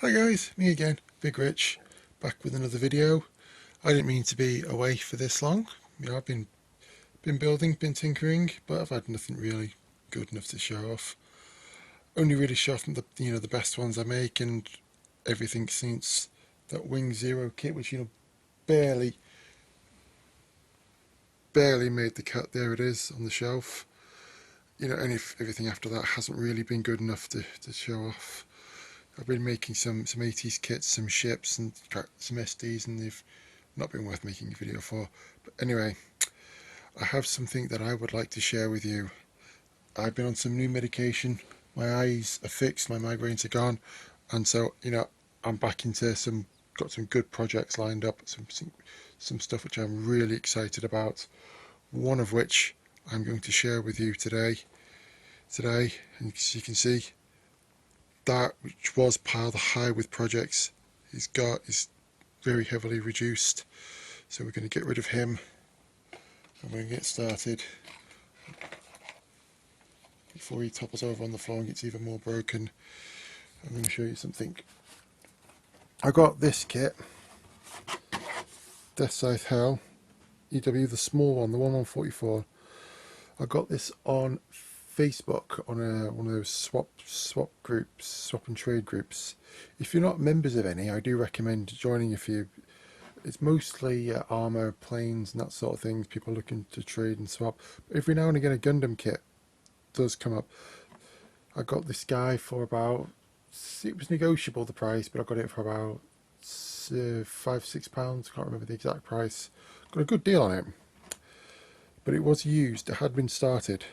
Hi guys, me again, Big Rich, back with another video. I didn't mean to be away for this long. I've been building, been tinkering, but I've had nothing really good enough to show off. Only really show off the best ones I make, and everything since that Wing Zero kit, which barely made the cut. There it is on the shelf. And if everything after that hasn't really been good enough to show off. I've been making some 80s kits, some ships and some SDs, and they've not been worth making a video for. But anyway, I have something that I would like to share with you. I've been on some new medication. My eyes are fixed, my migraines are gone, and so I'm back into got some good projects lined up, some stuff which I'm really excited about. One of which I'm going to share with you today, and as you can see, that which was piled high with projects is very heavily reduced, so we're going to get rid of him and we're going to get started before he topples over on the floor and gets even more broken. I'm going to show you something. I got this kit, Deathscythe Hell EW, the small one, the 1144. I got this on Facebook on one of those swap groups, swap and trade groups. If you're not members of any, I do recommend joining a few. It's mostly armor, planes, and that sort of things. People looking to trade and swap. But every now and again, a Gundam kit does come up. I got this guy for about, it was negotiable the price, but I got it for about £5-6. Can't remember the exact price. Got a good deal on it, but it was used. It had been started.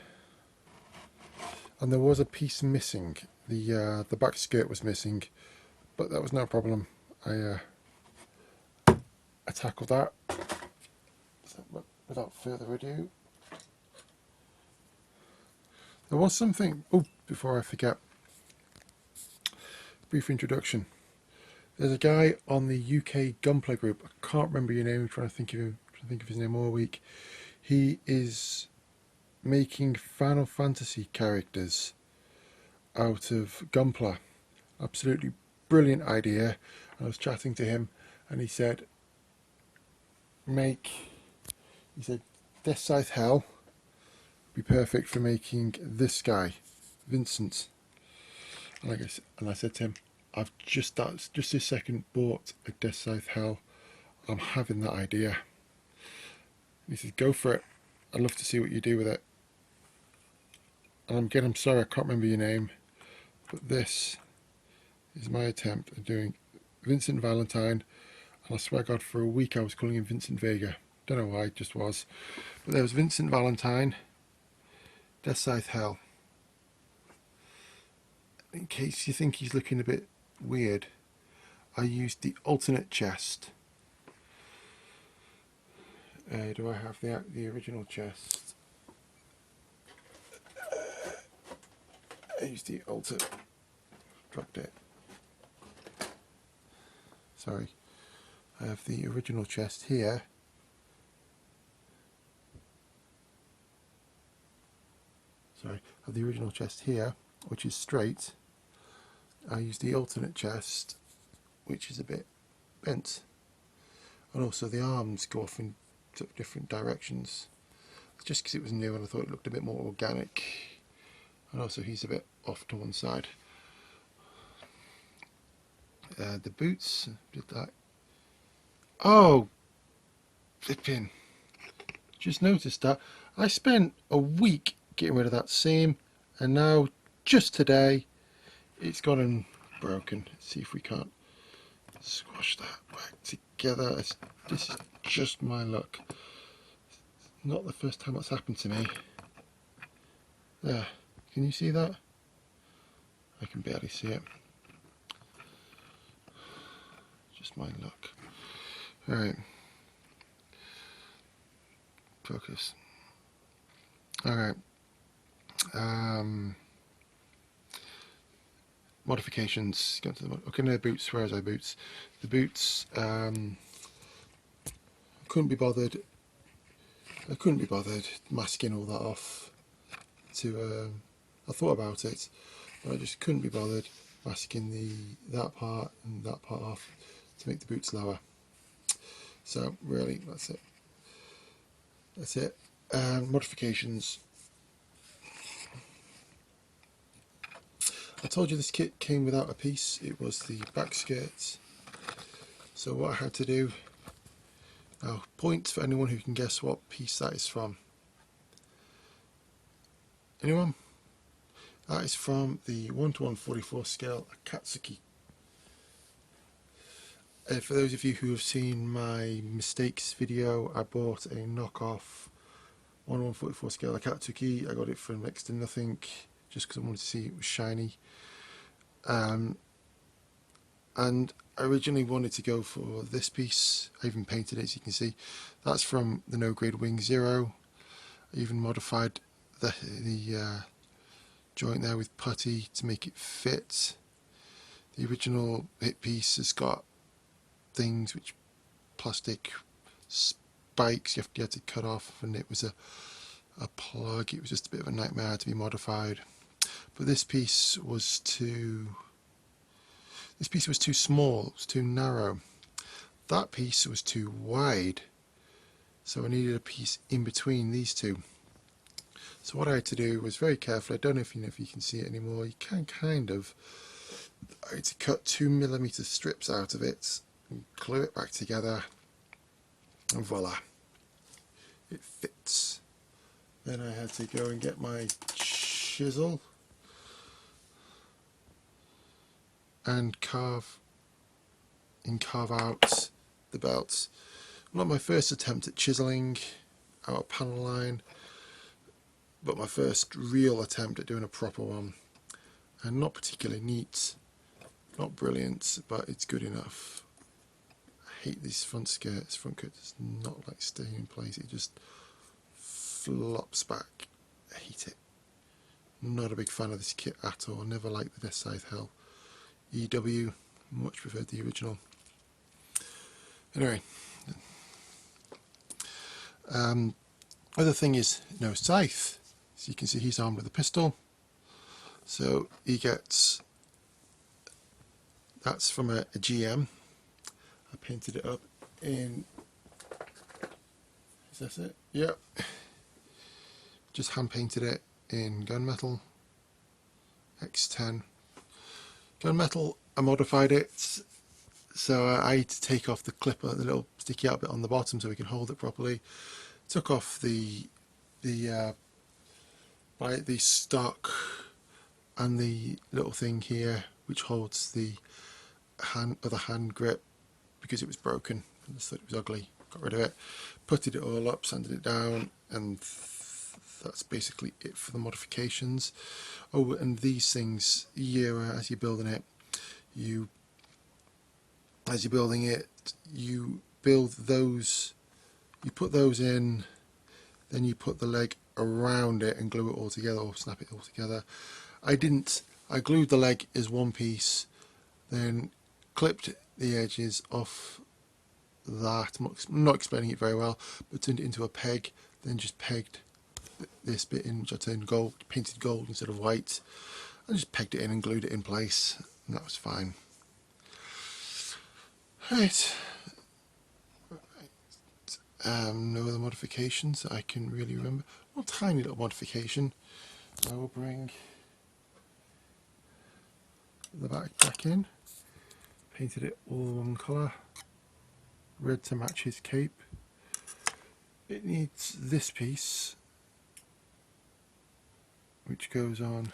And there was a piece missing. The back skirt was missing, but that was no problem. I tackled that. So, without further ado, there was something. Oh, before I forget, brief introduction. There's a guy on the UK Gunplay group. I can't remember your name. I'm trying to think of him. Trying to think of his name all week. He is making Final Fantasy characters out of Gunpla. Absolutely brilliant idea. I was chatting to him and he said Deathscythe Hell would be perfect for making this guy, Vincent. And I said to him, I've just this second bought a Deathscythe Hell. I'm having that idea. He said, go for it. I'd love to see what you do with it. And I'm sorry, I can't remember your name, but this is my attempt at doing Vincent Valentine. And I swear to God, for a week I was calling him Vincent Vega. Don't know why, it just was. But there was Vincent Valentine, Deathscythe Hell. In case you think he's looking a bit weird, I used the alternate chest. Do I have the original chest? I used the alternate. Dropped it. Sorry. I have the original chest here. Sorry, I have the original chest here, which is straight. I use the alternate chest, which is a bit bent. And also the arms go off in sort of different directions. It's just because it was new and I thought it looked a bit more organic. And also he's a bit off to one side. The boots, did that. Oh, flipping. Just noticed that. I spent a week getting rid of that seam, and now, just today, it's gone and broken. Let's see if we can't squash that back together. This is just my luck. Not the first time that's happened to me. There, can you see that? I can barely see it. Just my luck. Alright. Focus. Alright. Modifications. Go to the okay, no boots. Where is our boots? The boots. Couldn't be bothered. I couldn't be bothered masking all that off. I thought about it, but I just couldn't be bothered. masking that part and that part off to make the boots lower. So really, that's it. That's it. Modifications. I told you this kit came without a piece. It was the back skirt. So what I had to do, now point for anyone who can guess what piece that is from. Anyone? That is from the 1:144 scale Akatsuki. For those of you who have seen my mistakes video, I bought a knockoff 1:144 scale Akatsuki. I got it for next to nothing, just because I wanted to see it was shiny. And I originally wanted to go for this piece. I even painted it, as you can see. That's from the No Grade Wing Zero. I even modified the joint there with putty to make it fit. The original hip piece has got things which plastic spikes you had to cut off, and it was a plug. It was just a bit of a nightmare to be modified. But this piece was too small, it was too narrow. That piece was too wide, so I needed a piece in between these two. So what I had to do was very carefully, I don't know if you can see it anymore, you can kind of, I had to cut 2mm strips out of it and glue it back together, and voila, it fits. Then I had to go and get my chisel and carve out the belts. Not my first attempt at chiseling out a panel line, but my first real attempt at doing a proper one. And not particularly neat, not brilliant, but it's good enough. I hate these front skirts. Front skirt does not like staying in place, it just flops back. I hate it. Not a big fan of this kit at all. Never liked the Deathscythe Hell EW, much preferred the original. Anyway, other thing is no scythe. So you can see he's armed with a pistol. So he gets, that's from a GM. I painted it up in, is that it? Yep. Just hand painted it in gunmetal X10. Gunmetal, I modified it, so I had to take off the clipper, the little sticky out bit on the bottom so we can hold it properly. Took off the stock and the little thing here which holds the other hand grip because it was broken. I just thought it was ugly. Got rid of it, putted it all up, sanded it down, and that's basically it for the modifications. Oh, and these things, as you're building it, you build those, you put those in, then you put the leg around it and glue it all together, or snap it all together. I didn't. I glued the leg as one piece, then clipped the edges off that. I'm not explaining it very well, but turned it into a peg, then just pegged this bit in, which I turned gold, painted gold instead of white. I just pegged it in and glued it in place, and that was fine. Right. No other modifications that I can really remember. One tiny little modification. I will bring the back in. Painted it all one colour, red to match his cape. It needs this piece, which goes on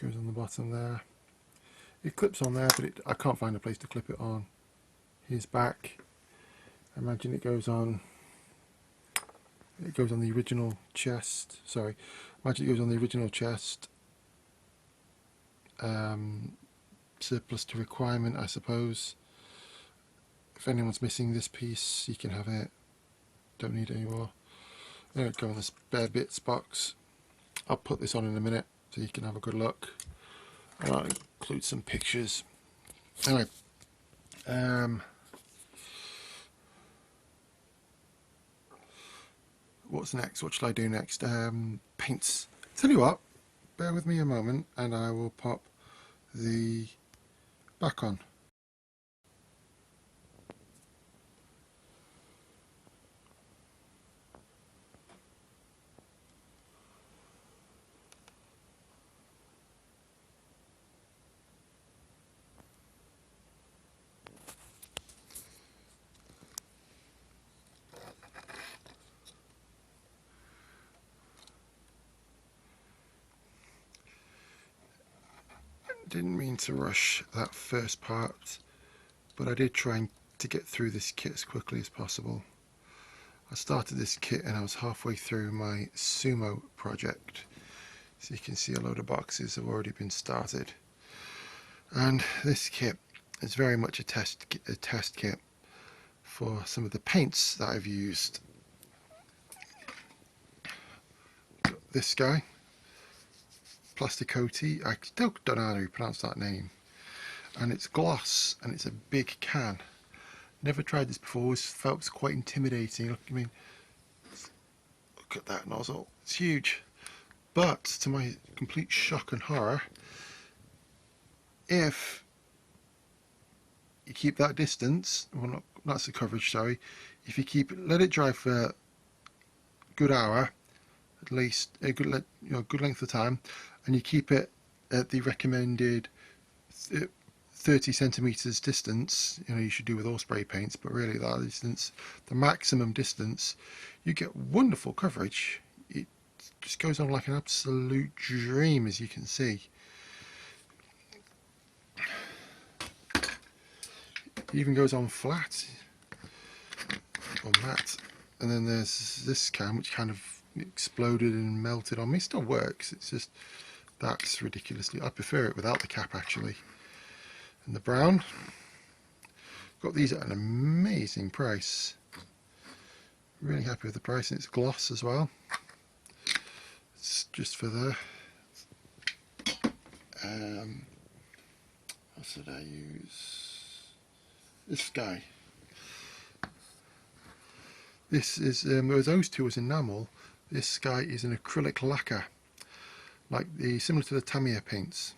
the bottom there. It clips on there, but I can't find a place to clip it on his back. I imagine it goes on the original chest. Sorry, imagine it goes on the original chest. Surplus to requirement, I suppose. If anyone's missing this piece, you can have it. Don't need it anymore. There it go in the spare bits box. I'll put this on in a minute so you can have a good look. And I'll include some pictures. Anyway, what's next? What shall I do next? Paints. Tell you what, bear with me a moment and I will pop the back on. Didn't mean to rush that first part, but I did try to get through this kit as quickly as possible. I started this kit and I was halfway through my SUMO project, so you can see a load of boxes have already been started. And this kit is very much a test kit for some of the paints that I've used. Got this guy, Plasticotti. I still don't know how to pronounce that name. And it's gloss, and it's a big can. Never tried this before. Always felt it was quite intimidating. Look, I mean, look at that nozzle. It's huge. But to my complete shock and horror, if you keep that distance, well, not that's the coverage. Sorry. If you let it dry for a good hour, at least a good length of time, and you keep it at the recommended 30 centimeters distance, you should do with all spray paints, but really that distance, the maximum distance, you get wonderful coverage. It just goes on like an absolute dream, as you can see. It even goes on flat or matte. And then there's this can which kind of exploded and melted on me. It still works, it's just that's ridiculously, I prefer it without the cap actually. And the brown, got these at an amazing price. Really happy with the price, and it's gloss as well. It's just for the what should I use? This guy. This is those two was enamel. This guy is an acrylic lacquer, like similar to the Tamiya paints.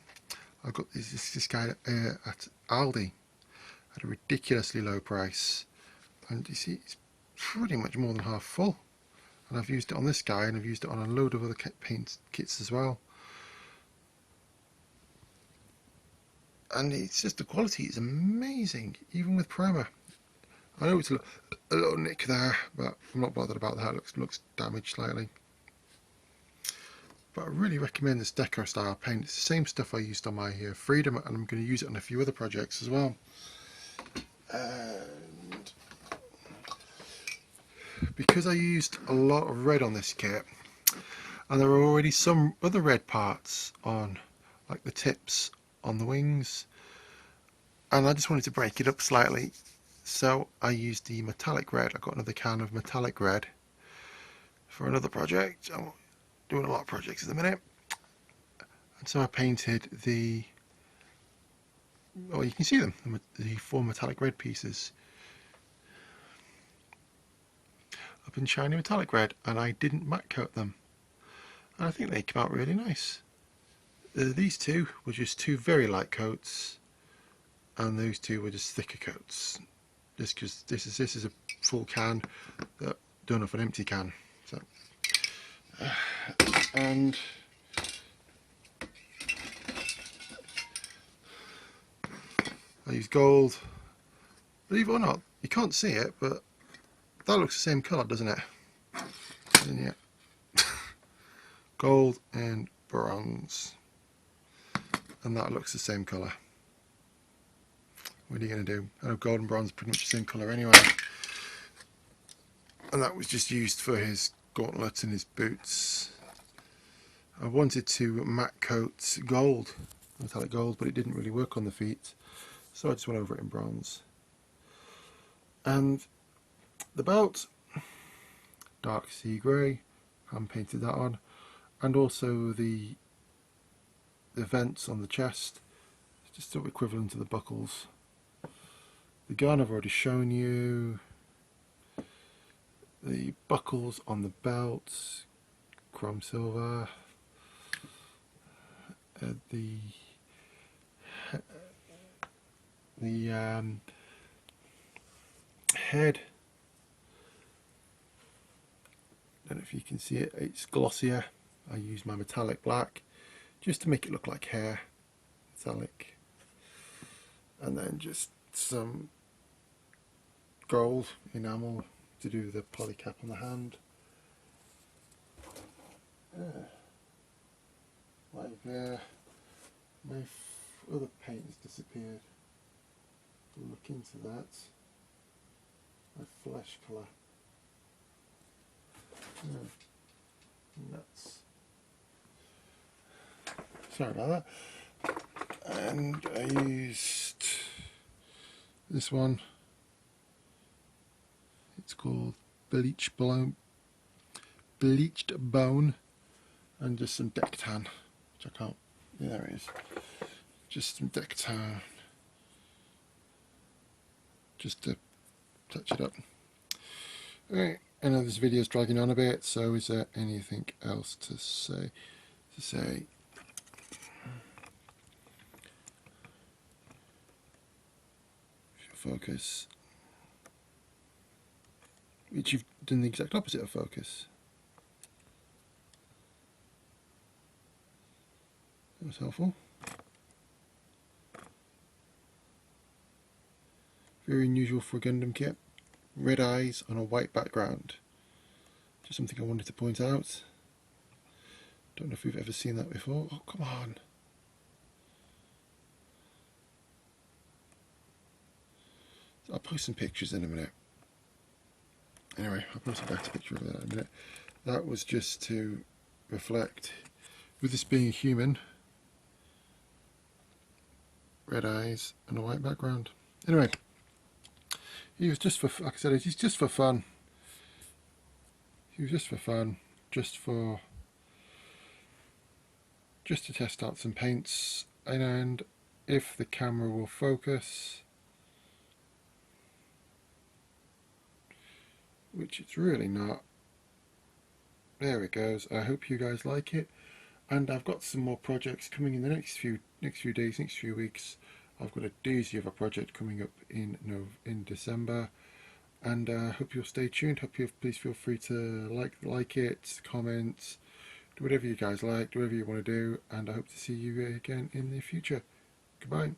I got this guy at Aldi at a ridiculously low price, and you see it's pretty much more than half full. And I've used it on this guy, and I've used it on a load of other paint kits as well. And it's just, the quality is amazing, even with primer. I know it's a little nick there, but I'm not bothered about that. It looks damaged slightly. But I really recommend this Deco style paint. It's the same stuff I used on my Freedom, and I'm going to use it on a few other projects as well. And because I used a lot of red on this kit, and there are already some other red parts on, like the tips on the wings, and I just wanted to break it up slightly, so I used the metallic red. I got another can of metallic red for another project. I'm doing a lot of projects at the minute, and so I painted the, well, you can see them, the 4 metallic red pieces up in shiny metallic red, and I didn't matte coat them, and I think they came out really nice. These two were just 2 very light coats, and those 2 were just thicker coats, just because this is a full can that done off an empty can. So and I use gold. Believe it or not, you can't see it, but that looks the same colour, doesn't it? And yeah, gold and bronze, and that looks the same colour. What are you going to do? I know gold and bronze are pretty much the same colour anyway. And that was just used for his gauntlets and his boots. I wanted to matte coat gold, metallic gold, but it didn't really work on the feet, so I just went over it in bronze. And the belt, dark sea grey, hand painted that on, and also the vents on the chest, just sort of equivalent to the buckles. The gun I've already shown you. The buckles on the belt, chrome silver. The the head. Don't know if you can see it, it's glossier. I use my metallic black just to make it look like hair, metallic. And then just some gold enamel to do the polycap on the hand. Like there. My other paint has disappeared. Look into that. My flesh colour. Nuts. Sorry about that. And I used this one. It's called Bleached Bone, and just some deck tan, which I can't. Yeah, there it is. Just some deck tan, just to touch it up. Alright, I know this video is dragging on a bit, so is there anything else to say? Focus, which you've done the exact opposite of focus. That was helpful. Very unusual for a Gundam kit. Red eyes on a white background. Just something I wanted to point out. Don't know if we've ever seen that before. Oh, come on. I'll post some pictures in a minute. Anyway, I'll post a better picture of that in a minute. That was just to reflect, with this being a human, red eyes and a white background. Anyway, he was just for, like I said, he's just for fun. He was just for fun, just to test out some paints, and if the camera will focus, which it's really not. There it goes. I hope you guys like it, and I've got some more projects coming in the next few days, next few weeks. I've got a doozy of a project coming up in December, and I hope you'll stay tuned. Please feel free to like it, comment, do whatever you guys like, do whatever you want to do, and I hope to see you again in the future. Goodbye.